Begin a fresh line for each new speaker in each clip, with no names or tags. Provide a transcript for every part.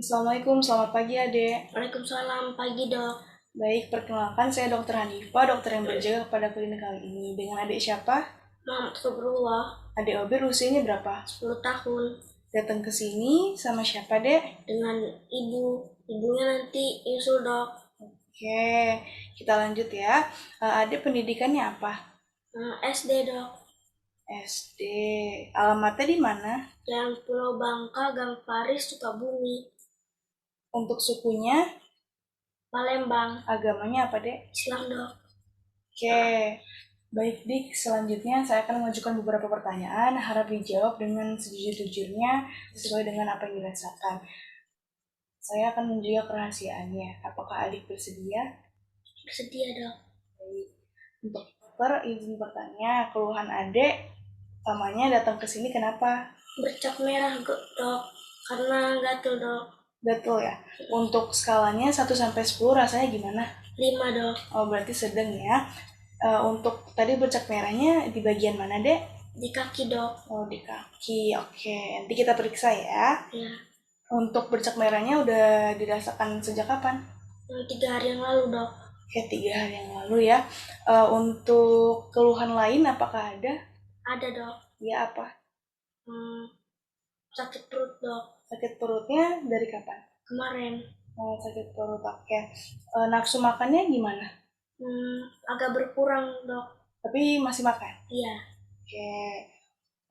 Assalamualaikum, selamat pagi Adek.
Waalaikumsalam, pagi dok.
Baik, perkenalkan saya Dokter Hanifah, dokter yang berjaga kepada klinik kali ini. Dengan adik siapa?
Muhammad Fabrullah,
Adik Obir usianya berapa?
10 tahun.
Datang ke sini sama siapa, Dek?
Dengan ibunya nanti nyusul dok.
Oke, kita lanjut ya. Adik pendidikannya apa?
SD dok.
SD. Alamatnya di mana?
Jalan Pulau Bangka, Gang Paris, Sukabumi.
Untuk sukunya?
Palembang.
Agamanya apa, Dek?
Islam dok.
Oke. Baik, Dik. Selanjutnya saya akan mengajukan beberapa pertanyaan. Harap dijawab dengan sejujur-jujurnya sesuai dengan apa yang dirasakan. Saya akan menjaga kerahasiaannya. Apakah adik bersedia?
Bersedia dok.
Baik. Untuk dokter, izin bertanya, keluhan adik utamanya datang ke sini kenapa?
Bercak merah dok, karena gatel dok.
Betul ya. Untuk skalanya 1 sampai 10 rasanya gimana?
5 dok.
Oh, berarti sedang ya. Untuk tadi bercak merahnya di bagian mana, Dek?
Di kaki dok.
Oh, di kaki. Oke, nanti kita periksa ya.
Ya.
Untuk bercak merahnya udah dirasakan sejak kapan?
3 hari yang lalu dok.
Oke, 3 hari yang lalu ya. Untuk keluhan lain apakah ada?
Ada dok.
Ya, apa?
Sakit perut dok.
Sakit perutnya dari kapan?
Kemarin.
Oh, sakit perut, oke. Nafsu makannya gimana?
Agak berkurang dok.
Tapi masih makan?
Iya.
Oke.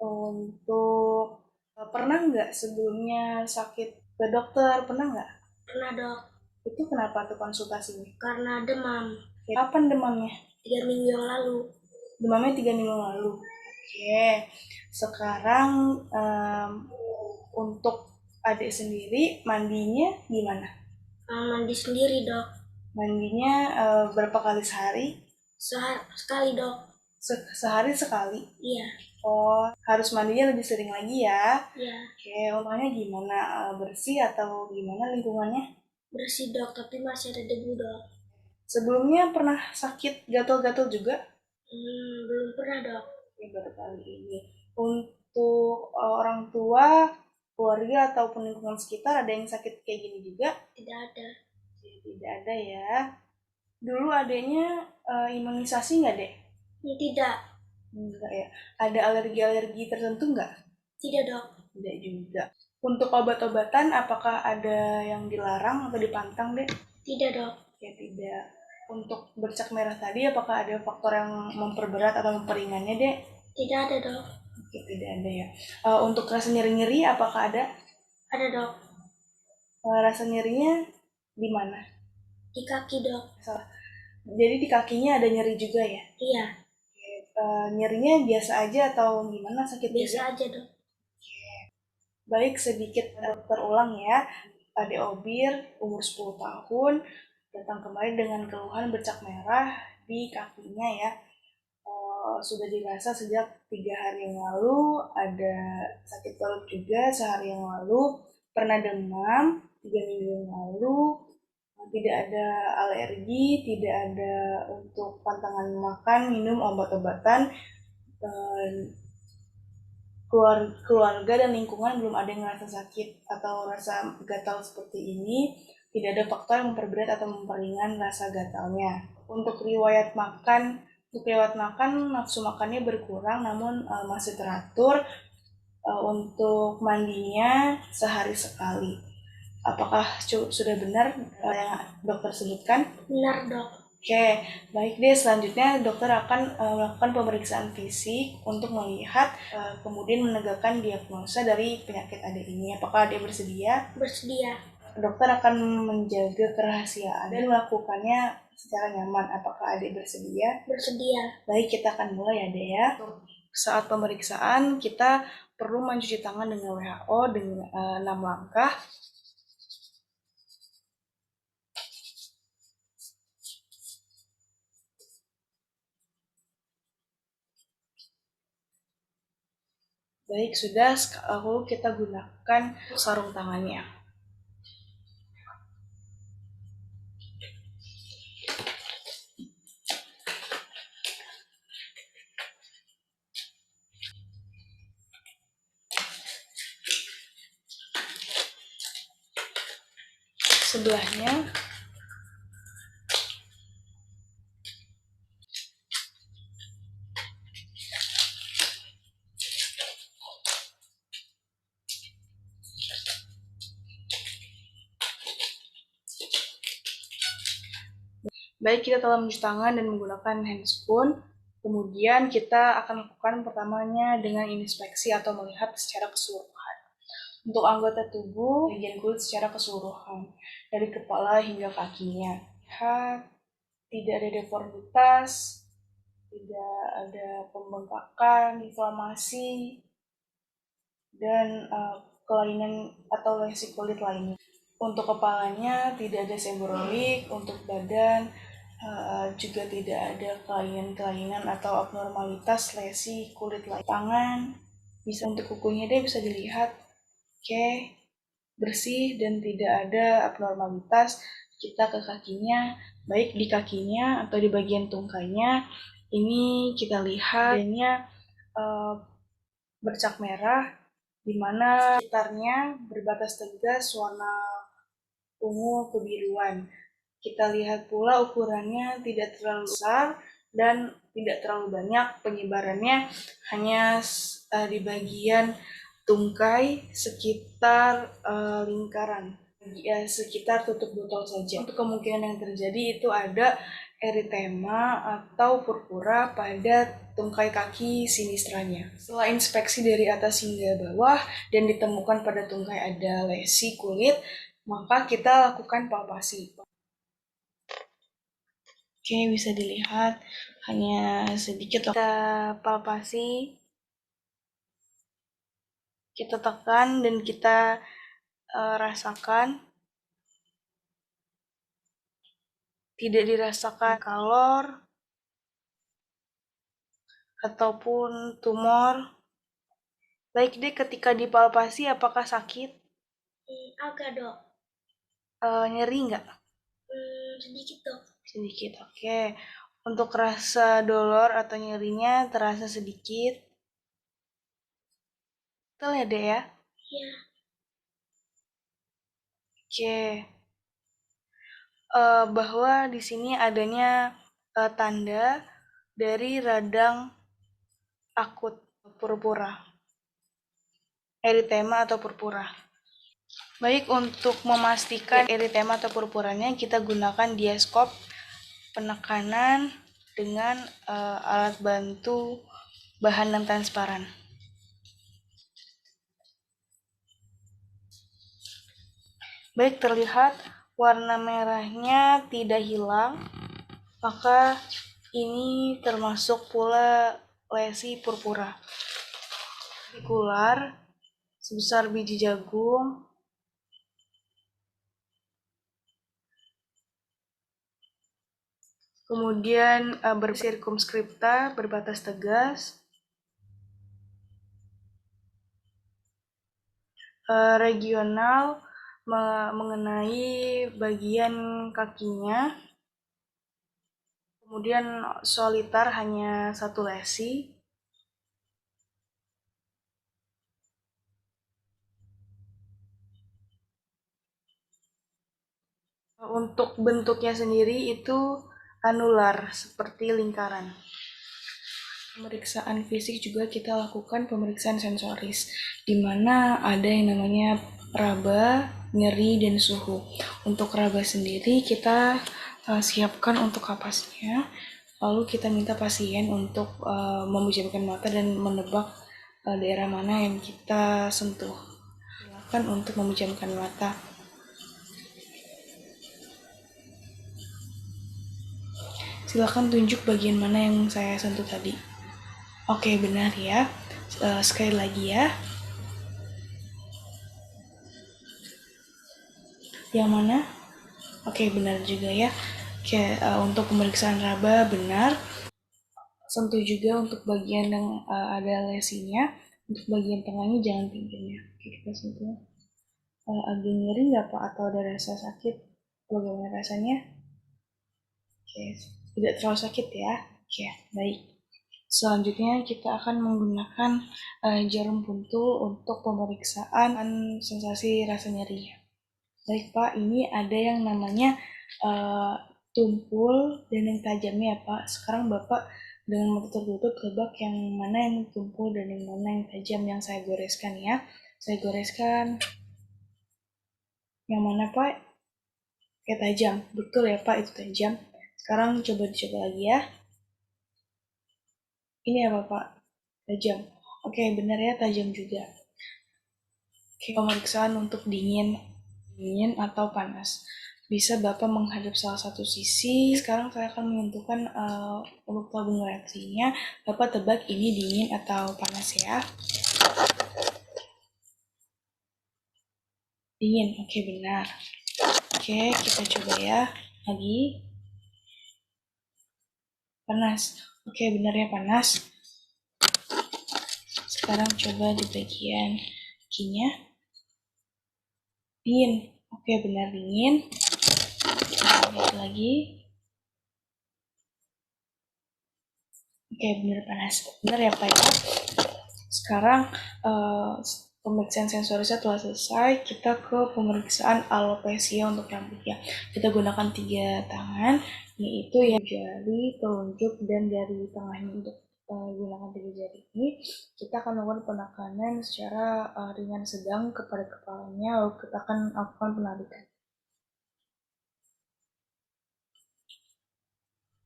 Untuk pernah nggak sebelumnya sakit ke dokter? Pernah nggak?
Pernah dok.
Itu kenapa tuh konsultasinya?
Karena demam.
Kapan demamnya?
3 minggu yang lalu.
Demamnya 3 minggu lalu. Oke. Sekarang untuk adik sendiri mandinya gimana?
Mandi sendiri dok.
Mandinya berapa kali sehari?
Sekali dok.
Sehari sekali?
Iya.
Oh, harus mandinya lebih sering lagi ya?
Iya.
Oke, rumahnya gimana? Bersih atau gimana lingkungannya?
Bersih dok, tapi masih ada debu dok.
Sebelumnya pernah sakit gatal-gatal juga?
Belum pernah dok.
Oke, baru kali ini. Untuk orang tua, keluarga ataupun lingkungan sekitar ada yang sakit kayak gini juga?
Tidak ada.
Tidak ada ya. Dulu adanya imunisasi nggak, Dek?
Tidak.
Enggak ya. Ada alergi-alergi tertentu nggak?
Tidak dok.
Tidak juga. Untuk obat-obatan, apakah ada yang dilarang atau dipantang, Dek?
Tidak dok.
Ya, tidak. Untuk bercak merah tadi, apakah ada faktor yang memperberat atau memperingannya, Dek?
Tidak ada dok.
Oke, tidak ada ya. Untuk rasa nyeri-nyeri, apakah ada?
Ada dok.
Rasa nyerinya di mana?
Di kaki dok.
Salah. Jadi di kakinya ada nyeri juga ya?
Iya.
Nyerinya biasa aja atau gimana, sakit
Biasa
juga?
aja dok.
Baik, sedikit terulang ya. Adik Obir, umur 10 tahun, datang kemarin dengan keluhan bercak merah di kakinya ya. Sudah dirasa sejak 3 hari yang lalu, ada sakit perut juga sehari yang lalu, pernah demam 3 minggu yang lalu, tidak ada alergi, tidak ada untuk pantangan makan, minum obat-obatan, keluarga dan lingkungan belum ada yang merasa sakit atau rasa gatal seperti ini. Tidak ada faktor yang memperberat atau memperingan rasa gatalnya. Untuk riwayat makan nafsu makannya berkurang namun masih teratur. Untuk mandinya sehari sekali. Apakah sudah benar yang dokter sebutkan?
Benar dok.
Oke, baik deh. Selanjutnya dokter akan melakukan pemeriksaan fisik untuk melihat kemudian menegakkan diagnosa dari penyakit adik ini. Apakah adik bersedia?
Bersedia.
Dokter akan menjaga kerahasiaan dan melakukannya secara nyaman. Apakah adik bersedia?
Bersedia.
Baik, kita akan mulai ya, Dek ya. Saat pemeriksaan kita perlu mencuci tangan dengan WHO dengan 6 langkah. Baik, sudah. Lalu kita gunakan sarung tangannya. sebelahnya. Baik, kita telah mencuci tangan dan menggunakan handscoon. Kemudian kita akan lakukan pertamanya dengan inspeksi atau melihat secara keseluruhan. Untuk anggota tubuh, bagian kulit secara keseluruhan, dari kepala hingga kakinya. Lihat, tidak ada deformitas, tidak ada pembengkakan, inflamasi, dan kelainan atau lesi kulit lainnya. Untuk kepalanya tidak ada seborrheic, untuk badan juga tidak ada kelainan-kelainan atau abnormalitas lesi kulit lain. Tangan bisa, untuk kukunya dia bisa dilihat, oke, bersih dan tidak ada abnormalitas. Kita ke kakinya, baik di kakinya atau di bagian tungkainya, ini kita lihat adanya bercak merah, di mana sekitarnya berbatas tegas warna ungu kebiruan. Kita lihat pula ukurannya tidak terlalu besar dan tidak terlalu banyak, penyebarannya hanya di bagian tungkai sekitar lingkaran, sekitar tutup botol saja. Untuk kemungkinan yang terjadi itu ada eritema atau purpura pada tungkai kaki sinistranya. Setelah inspeksi dari atas hingga bawah dan ditemukan pada tungkai ada lesi kulit, maka kita lakukan palpasi. Oke, bisa dilihat hanya sedikit. Kita palpasi, kita tekan dan kita rasakan. Tidak dirasakan kalor ataupun tumor. Baik deh, ketika dipalpasi apakah sakit?
Agak dok.
Nyeri nggak?
Sedikit dok.
Sedikit, oke. Untuk rasa dolor atau nyerinya terasa sedikit. Betul ya deh ya?
Iya.
Oke. Bahwa di sini adanya tanda dari radang akut purpura, eritema atau purpura. Baik, untuk memastikan eritema atau purpuranya, kita gunakan diaskop penekanan dengan alat bantu bahan yang transparan. Baik, terlihat warna merahnya tidak hilang, maka ini termasuk pula lesi purpura. Partikular sebesar biji jagung, kemudian bersirkumskripta, berbatas tegas, regional mengenai bagian kakinya, kemudian solitar hanya satu lesi, untuk bentuknya sendiri itu anular seperti lingkaran. Pemeriksaan fisik juga kita lakukan pemeriksaan sensoris, di mana ada yang namanya raba, nyeri, dan suhu. Untuk raba sendiri kita siapkan untuk kapasnya, lalu kita minta pasien untuk memejamkan mata dan menebak daerah mana yang kita sentuh. Silakan untuk memejamkan mata. Silakan tunjuk bagian mana yang saya sentuh tadi. Oke, benar ya. Sekali lagi ya. Yang mana? Oke, benar juga ya. Oke, untuk pemeriksaan raba benar. Sentuh juga untuk bagian yang ada lesinya. Untuk bagian tengahnya jangan pinggirnya. Oke, kita sentuh. Agak nyeri nggak Pak? Atau ada rasa sakit? Bagaimana rasanya? Oke, tidak terlalu sakit ya. Oke, baik. Selanjutnya kita akan menggunakan jarum pentul untuk pemeriksaan sensasi rasa nyerinya. Baik Pak, ini ada yang namanya tumpul dan yang tajamnya ya Pak. Sekarang Bapak dengan mata tertutup tebak yang mana yang tumpul dan yang mana yang tajam yang saya goreskan ya. Saya goreskan. Yang mana Pak? Oke, tajam. Betul ya Pak, itu tajam. Sekarang coba dicoba lagi ya. Ini apa Pak? Tajam. Oke, benar ya, tajam juga. Oke, pemeriksaan untuk dingin atau panas. Bisa Bapak menghadap salah satu sisi. Sekarang saya akan menentukan untuk tabung reaksinya. Bapak tebak ini dingin atau panas ya. Dingin, oke benar. Oke, kita coba ya. Lagi. Panas. Oke, benar ya panas. Sekarang coba di bagian kakinya. Dingin. Oke, benar dingin. Kita lihat lagi. Oke, benar panas. Benar ya Pak ya. Sekarang pemeriksaan sensorisnya telah selesai. Kita ke pemeriksaan alopecia untuk rambutnya. Kita gunakan 3 tangan, yaitu ya jari, telunjuk, dan jari tengahnya. Untuk gunakan 3 jari ini, kita akan melakukan penekanan secara ringan sedang kepada kepalanya, lalu kita akan lakukan penarikan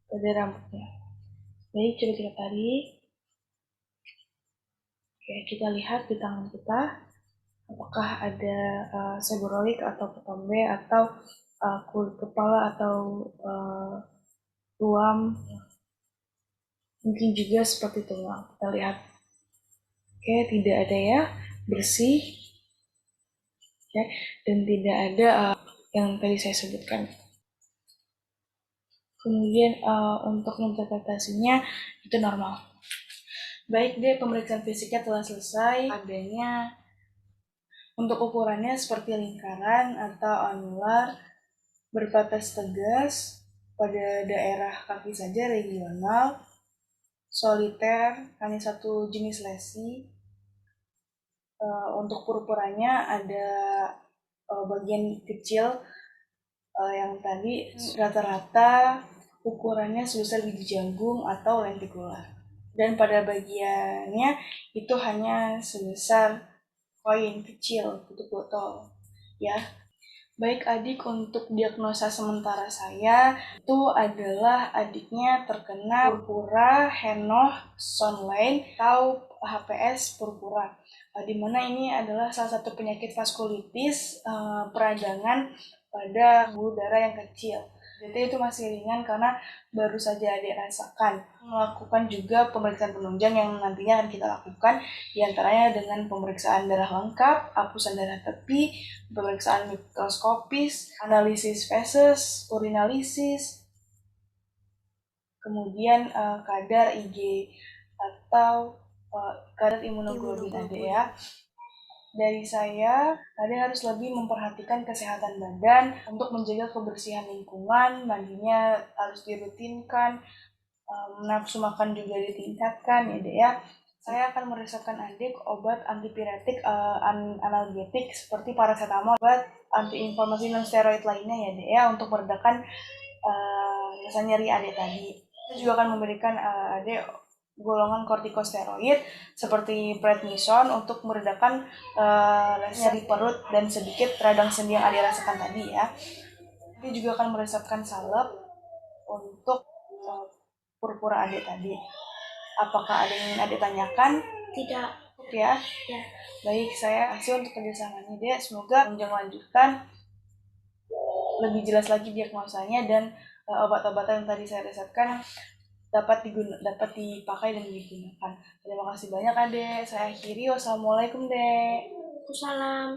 pada rambutnya. Baik, coba kita tarik. Oke, kita lihat di tangan kita apakah ada seborrheic atau ketombe atau kulit kepala atau ruam, mungkin juga seperti tulang. Kita lihat. Oke, tidak ada ya, bersih. Oke, dan tidak ada yang tadi saya sebutkan. Kemudian untuk interpretasinya itu normal. Baik deh, pemeriksaan fisiknya telah selesai. Adanya untuk ukurannya seperti lingkaran atau anular, berbatas tegas pada daerah kaki saja, regional, soliter, hanya satu jenis lesi. Untuk purpuranya ada bagian kecil yang tadi rata-rata ukurannya sebesar biji jagung atau lentikular. Dan pada bagiannya itu hanya sebesar koin kecil, tutup botol. Ya, baik adik, untuk diagnosa sementara saya itu adalah adiknya terkena purpura henoch Schönlein atau HPS purpura, di mana ini adalah salah satu penyakit vaskulitis peradangan pada pembuluh darah yang kecil. Jadi itu masih ringan karena baru saja adik rasakan. Melakukan juga pemeriksaan penunjang yang nantinya akan kita lakukan, diantaranya dengan pemeriksaan darah lengkap, hapusan darah tepi, pemeriksaan mikroskopis, analisis feses, urinalisis, kemudian kadar Ig atau kadar imunoglobulin adik ya. Dari saya, Ade harus lebih memperhatikan kesehatan badan untuk menjaga kebersihan lingkungan, mandinya harus dirutinkan, nafsu makan juga ditingkatkan ya dek ya. Saya akan meresepkan adik obat antipiretik analgetik seperti paracetamol, obat antiinflamasi non steroid lainnya ya dek ya, untuk meredakan rasa nyeri adik tadi. Saya juga akan memberikan adik golongan kortikosteroid seperti prednison untuk meredakan nyeri perut dan sedikit radang sendi yang adik rasakan tadi ya. Dia juga akan meresepkan salep untuk purpura adik tadi. Apakah ada yang ingin adik tanyakan?
Tidak.
Ya.
Ya.
Baik, saya kasih untuk kerjasamanya deh. Semoga lanjutkan lebih jelas lagi diagnosanya dan obat-obatan yang tadi saya resepkan dapat dipakai dan digunakan. Terima kasih banyak adek. Saya akhiri. Wassalamualaikum dek.
Waalaikumsalam.